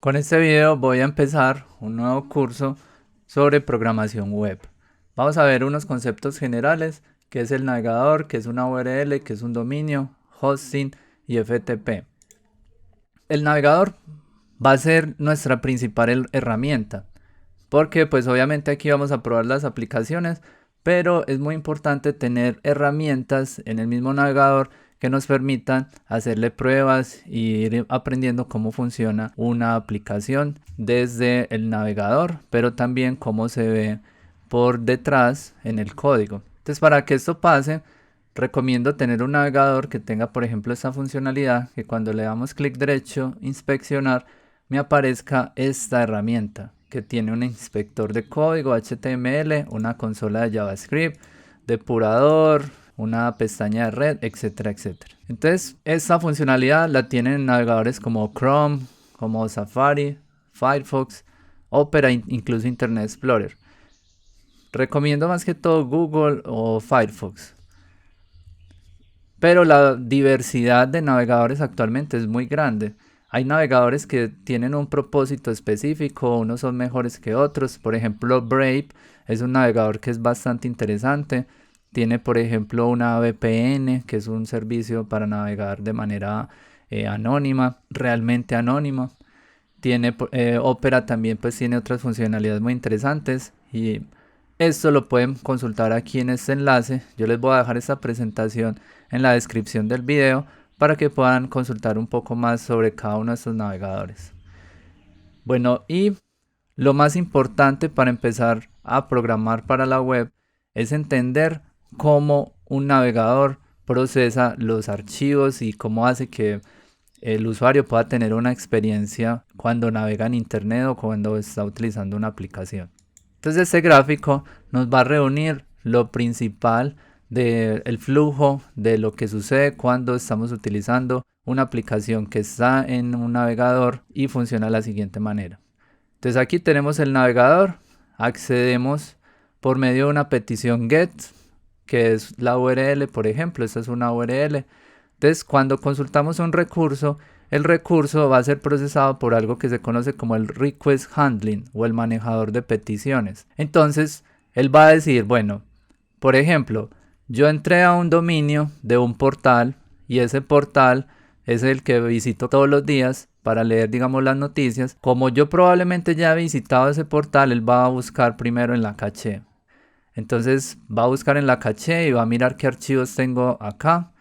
Con este video voy a empezar un nuevo curso sobre programación web. Vamos a ver unos conceptos generales, que es el navegador, que es una URL, que es un dominio, hosting y FTP. El navegador va a ser nuestra principal herramienta, porque pues obviamente aquí vamos a probar las aplicaciones, pero es muy importante tener herramientas en el mismo navegador que nos permitan hacerle pruebas y ir aprendiendo cómo funciona una aplicación desde el navegador, pero también cómo se ve por detrás en el código. Entonces, para que esto pase, recomiendo tener un navegador que tenga, por ejemplo, esta funcionalidad, que cuando le damos clic derecho, inspeccionar, me aparezca esta herramienta que tiene un inspector de código HTML, una consola de JavaScript, depurador, una pestaña de red, etcétera, etcétera. Entonces, esta funcionalidad la tienen en navegadores como Chrome, como Safari, Firefox, Opera, incluso Internet Explorer. Recomiendo más que todo Google o Firefox. Pero la diversidad de navegadores actualmente es muy grande. Hay navegadores que tienen un propósito específico, unos son mejores que otros. Por ejemplo, Brave es un navegador que es bastante interesante. Tiene, por ejemplo, una VPN, que es un servicio para navegar de manera anónima, realmente anónima. Tiene Opera también, pues tiene otras funcionalidades muy interesantes y esto lo pueden consultar aquí en este enlace. Yo les voy a dejar esta presentación en la descripción del video para que puedan consultar un poco más sobre cada uno de estos navegadores. Bueno, y lo más importante para empezar a programar para la web es entender cómo un navegador procesa los archivos y cómo hace que el usuario pueda tener una experiencia cuando navega en internet o cuando está utilizando una aplicación. Entonces este gráfico nos va a reunir lo principal del flujo de lo que sucede cuando estamos utilizando una aplicación que está en un navegador y funciona de la siguiente manera. Entonces aquí tenemos el navegador, accedemos por medio de una petición GET, que es la URL, por ejemplo, esta es una URL. Entonces cuando consultamos un recurso, el recurso va a ser procesado por algo que se conoce como el Request Handling o el manejador de peticiones. Entonces él va a decir, bueno, por ejemplo, yo entré a un dominio de un portal y ese portal es el que visito todos los días para leer, digamos, las noticias. Como yo probablemente ya he visitado ese portal, él va a buscar primero en la caché. Entonces va a buscar en la caché y va a mirar qué archivos tengo acá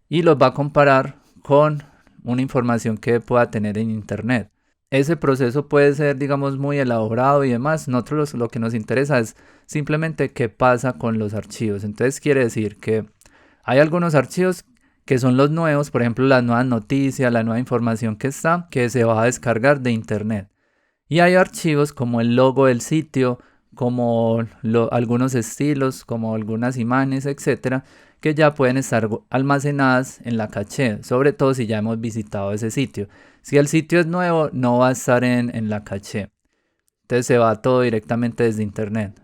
y los va a comparar con una información que pueda tener en internet. Ese proceso puede ser, digamos, muy elaborado y demás. Nosotros lo que nos interesa es simplemente qué pasa con los archivos. Entonces quiere decir que hay algunos archivos que son los nuevos, por ejemplo, las nuevas noticias, la nueva información que está, que se va a descargar de internet. Y hay archivos como el logo del sitio, como algunos estilos, como algunas imágenes, etcétera, que ya pueden estar almacenadas en la caché, sobre todo si ya hemos visitado ese sitio. Si el sitio es nuevo, no va a estar en la caché. Entonces se va todo directamente desde internet.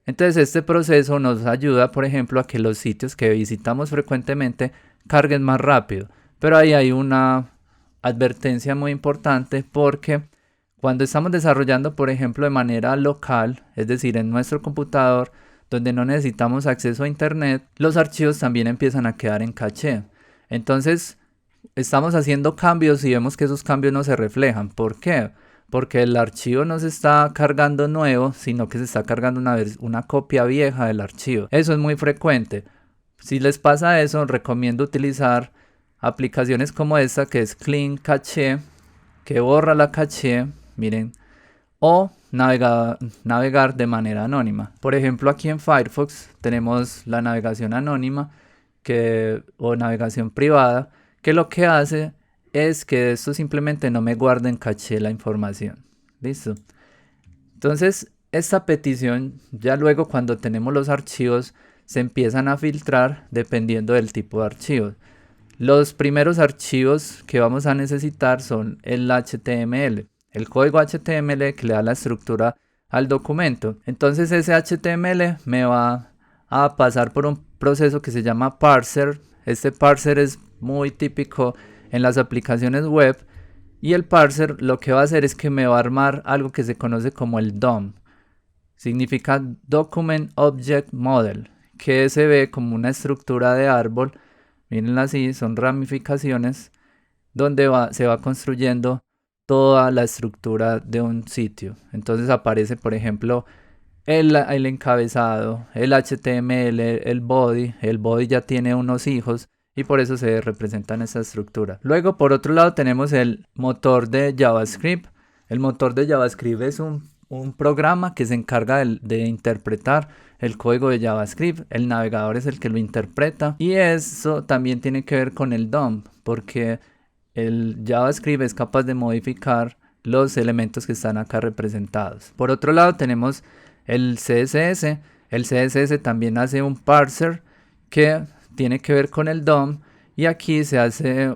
Entonces este proceso nos ayuda, por ejemplo, a que los sitios que visitamos frecuentemente carguen más rápido. Pero ahí hay una advertencia muy importante porque cuando estamos desarrollando, por ejemplo, de manera local, es decir, en nuestro computador, donde no necesitamos acceso a internet, los archivos también empiezan a quedar en caché. Entonces, estamos haciendo cambios y vemos que esos cambios no se reflejan. ¿Por qué? Porque el archivo no se está cargando nuevo, sino que se está cargando una copia vieja del archivo. Eso es muy frecuente. Si les pasa eso, recomiendo utilizar aplicaciones como esta, que es Clean Cache, que borra la caché, miren, o navegar de manera anónima. Por ejemplo, aquí en Firefox tenemos la navegación anónima o navegación privada, que lo que hace es que esto simplemente no me guarda en caché la información. ¿Listo? Entonces, esta petición, ya luego cuando tenemos los archivos, se empiezan a filtrar dependiendo del tipo de archivos. Los primeros archivos que vamos a necesitar son el HTML, el código HTML que le da la estructura al documento. Entonces ese HTML me va a pasar por un proceso que se llama parser. Este parser es muy típico en las aplicaciones web Y el parser lo que va a hacer es que me va a armar algo que se conoce como el DOM. Significa Document Object Model, que se ve como una estructura de árbol. Mírenla así, son ramificaciones donde se va construyendo toda la estructura de un sitio. Entonces aparece, por ejemplo, el encabezado, el HTML, el body. El body ya tiene unos hijos y por eso se representa en esa estructura. Luego, por otro lado, tenemos el motor de JavaScript. El motor de JavaScript es un programa que se encarga de interpretar el código de JavaScript. El navegador es el que lo interpreta. Y eso también tiene que ver con el DOM, porque el JavaScript es capaz de modificar los elementos que están acá representados. Por otro lado, tenemos el CSS. El CSS también hace un parser que tiene que ver con el DOM. Y aquí se hace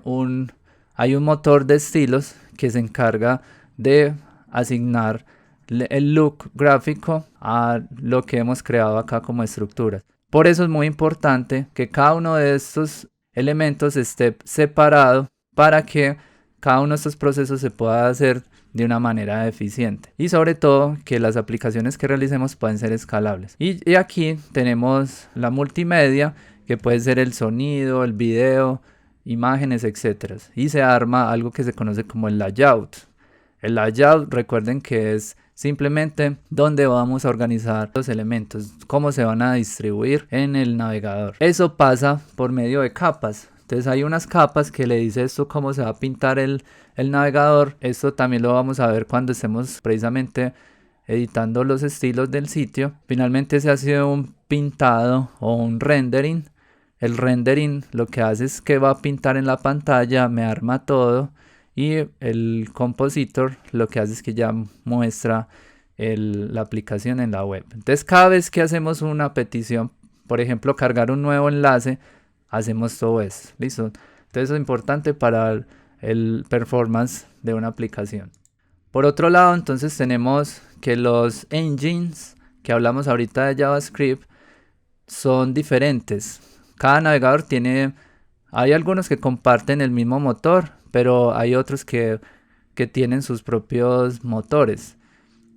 hay un motor de estilos que se encarga de asignar el look gráfico a lo que hemos creado acá como estructuras. Por eso es muy importante que cada uno de estos elementos esté separado para que cada uno de estos procesos se pueda hacer de una manera eficiente y sobre todo que las aplicaciones que realicemos puedan ser escalables. Y aquí tenemos la multimedia, que puede ser el sonido, el video, imágenes, etc. Y se arma algo que se conoce como el layout. El layout, recuerden que es simplemente donde vamos a organizar los elementos, cómo se van a distribuir en el navegador. Eso pasa por medio de capas. Entonces hay unas capas que le dice esto cómo se va a pintar el navegador. Esto también lo vamos a ver cuando estemos precisamente editando los estilos del sitio. Finalmente se hace un pintado o un rendering. El rendering lo que hace es que va a pintar en la pantalla, me arma todo. Y el compositor lo que hace es que ya muestra la aplicación en la web. Entonces cada vez que hacemos una petición, por ejemplo cargar un nuevo enlace, hacemos todo esto. ¿Listo? Entonces eso es importante para el performance de una aplicación. Por otro lado, entonces tenemos que los engines que hablamos ahorita de JavaScript son diferentes. Cada navegador hay algunos que comparten el mismo motor, pero hay otros que tienen sus propios motores.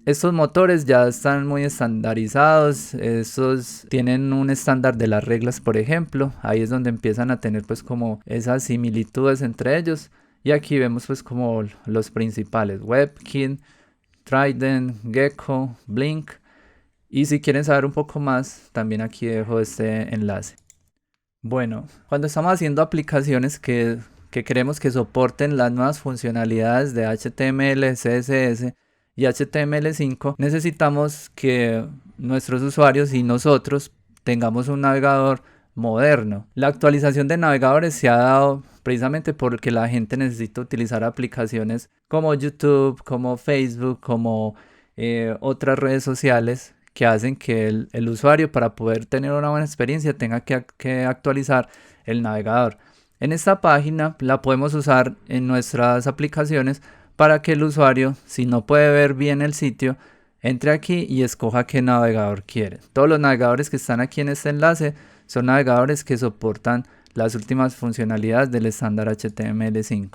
Estos motores ya están muy estandarizados, estos tienen un estándar de las reglas, por ejemplo. Ahí es donde empiezan a tener pues como esas similitudes entre ellos. Y aquí vemos pues como los principales: WebKit, Trident, Gecko, Blink. Y si quieren saber un poco más, también aquí dejo este enlace. Bueno, cuando estamos haciendo aplicaciones que queremos que soporten las nuevas funcionalidades de HTML, CSS y HTML5, necesitamos que nuestros usuarios y nosotros tengamos un navegador moderno. La actualización de navegadores se ha dado precisamente porque la gente necesita utilizar aplicaciones como YouTube, como Facebook, como otras redes sociales que hacen que el usuario, para poder tener una buena experiencia, tenga que actualizar el navegador. En esta página la podemos usar en nuestras aplicaciones para que el usuario, si no puede ver bien el sitio, entre aquí y escoja qué navegador quiere. Todos los navegadores que están aquí en este enlace son navegadores que soportan las últimas funcionalidades del estándar HTML5.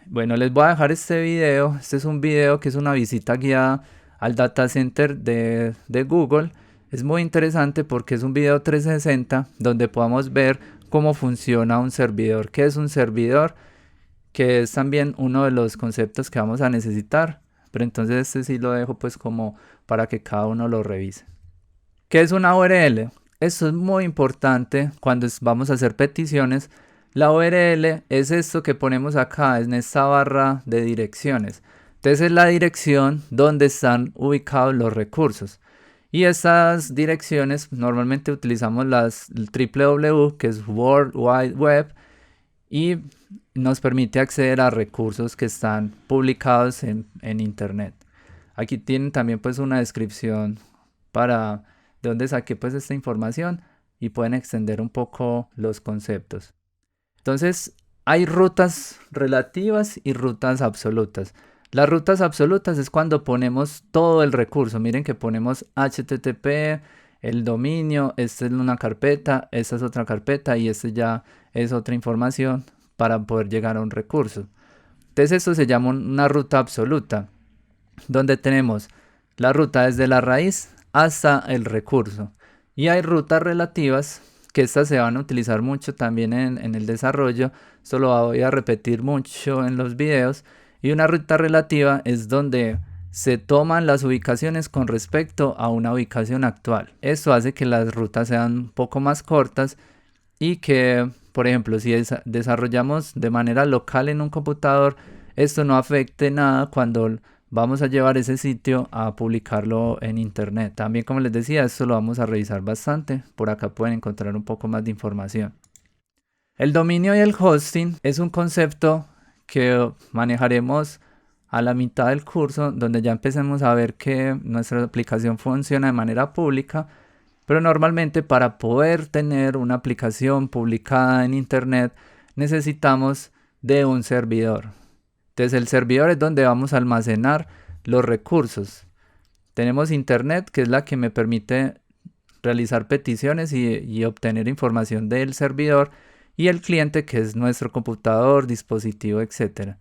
Bueno, les voy a dejar este video. Este es un video que es una visita guiada al data center de Google. Es muy interesante porque es un video 360 donde podamos ver cómo funciona un servidor. ¿Qué es un servidor? Que es también uno de los conceptos que vamos a necesitar. Pero entonces este sí lo dejo pues como para que cada uno lo revise. ¿Qué es una URL? Esto es muy importante cuando vamos a hacer peticiones. La URL es esto que ponemos acá en esta barra de direcciones. Entonces es la dirección donde están ubicados los recursos. Y estas direcciones normalmente utilizamos el www, que es World Wide Web, y nos permite acceder a recursos que están publicados en internet. Aquí tienen también pues una descripción de dónde saqué pues esta información y pueden extender un poco los conceptos. Entonces hay rutas relativas y rutas absolutas. Las rutas absolutas es cuando ponemos todo el recurso. Miren que ponemos HTTP, el dominio, esta es una carpeta, esta es otra carpeta y esta ya es otra información para poder llegar a un recurso. Entonces esto se llama una ruta absoluta, donde tenemos la ruta desde la raíz hasta el recurso. Y hay rutas relativas, que estas se van a utilizar mucho también en el desarrollo. Esto lo voy a repetir mucho en los videos. Y una ruta relativa es donde se toman las ubicaciones con respecto a una ubicación actual. Esto hace que las rutas sean un poco más cortas y que, por ejemplo, si desarrollamos de manera local en un computador, esto no afecte nada cuando vamos a llevar ese sitio a publicarlo en internet. También, como les decía, esto lo vamos a revisar bastante. Por acá pueden encontrar un poco más de información. El dominio y el hosting es un concepto que manejaremos a la mitad del curso, donde ya empecemos a ver que nuestra aplicación funciona de manera pública, pero normalmente para poder tener una aplicación publicada en internet necesitamos de un servidor. Entonces el servidor es donde vamos a almacenar los recursos. Tenemos internet, que es la que me permite realizar peticiones y obtener información del servidor, y el cliente, que es nuestro computador, dispositivo, etc.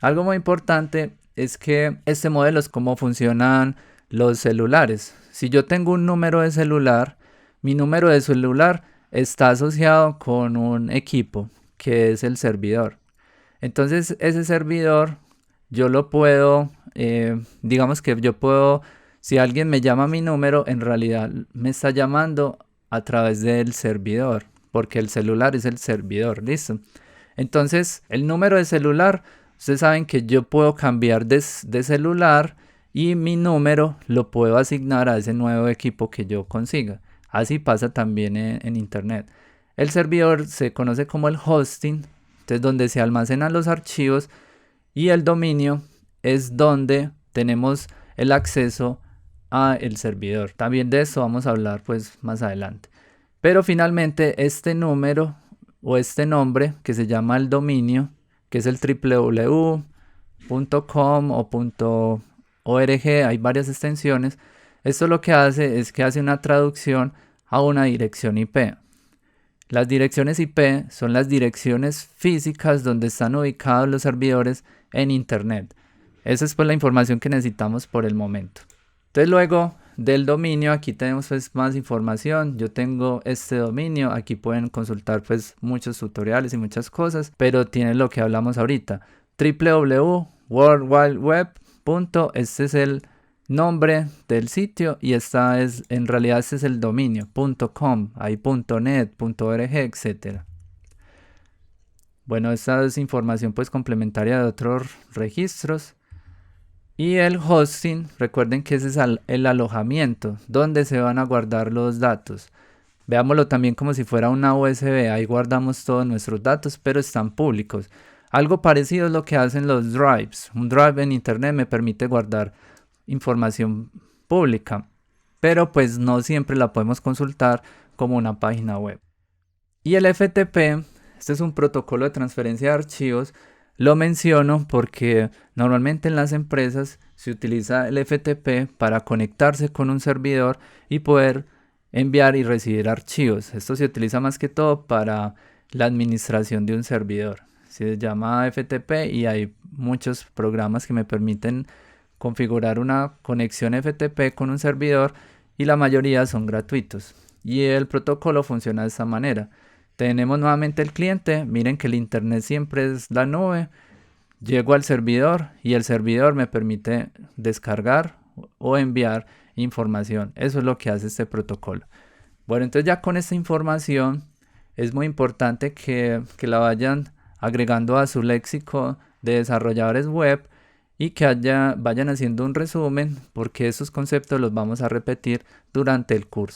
Algo muy importante es que este modelo es cómo funcionan los celulares. Si yo tengo un número de celular, mi número de celular está asociado con un equipo, que es el servidor. Entonces ese servidor yo lo puedo, digamos que yo puedo, si alguien me llama a mi número, en realidad me está llamando a través del servidor, porque el celular es el servidor, ¿listo? Entonces el número de celular, ustedes saben que yo puedo cambiar de celular y mi número lo puedo asignar a ese nuevo equipo que yo consiga. Así pasa también en internet. El servidor se conoce como el hosting, entonces donde se almacenan los archivos, y el dominio es donde tenemos el acceso a el servidor. También de eso vamos a hablar pues más adelante. Pero finalmente este número o este nombre que se llama el dominio, que es el www.com o .org, hay varias extensiones. Esto lo que hace es que hace una traducción a una dirección IP. Las direcciones IP son las direcciones físicas donde están ubicados los servidores en internet. Esa es pues la información que necesitamos por el momento. Entonces luego del dominio, aquí tenemos pues más información. Yo tengo este dominio, aquí pueden consultar pues muchos tutoriales y muchas cosas, pero tiene lo que hablamos ahorita, www.worldwideweb. Este es el nombre del sitio y esta es, en realidad este es el dominio, .com, hay .net, .org, etc. Bueno, esta es información pues complementaria de otros registros. Y el hosting, recuerden que ese es el alojamiento, donde se van a guardar los datos. Veámoslo también como si fuera una USB, ahí guardamos todos nuestros datos, pero están públicos. Algo parecido es lo que hacen los drives. Un drive en internet me permite guardar información pública, pero pues no siempre la podemos consultar como una página web. Y el FTP, este es un protocolo de transferencia de archivos. Lo menciono porque normalmente en las empresas se utiliza el FTP para conectarse con un servidor y poder enviar y recibir archivos. Esto se utiliza más que todo para la administración de un servidor. Se llama FTP y hay muchos programas que me permiten configurar una conexión FTP con un servidor y la mayoría son gratuitos. Y el protocolo funciona de esta manera. Tenemos nuevamente el cliente, miren que el internet siempre es la nube, llego al servidor y el servidor me permite descargar o enviar información. Eso es lo que hace este protocolo. Bueno, entonces ya con esta información es muy importante que la vayan agregando a su léxico de desarrolladores web y que vayan haciendo un resumen, porque esos conceptos los vamos a repetir durante el curso.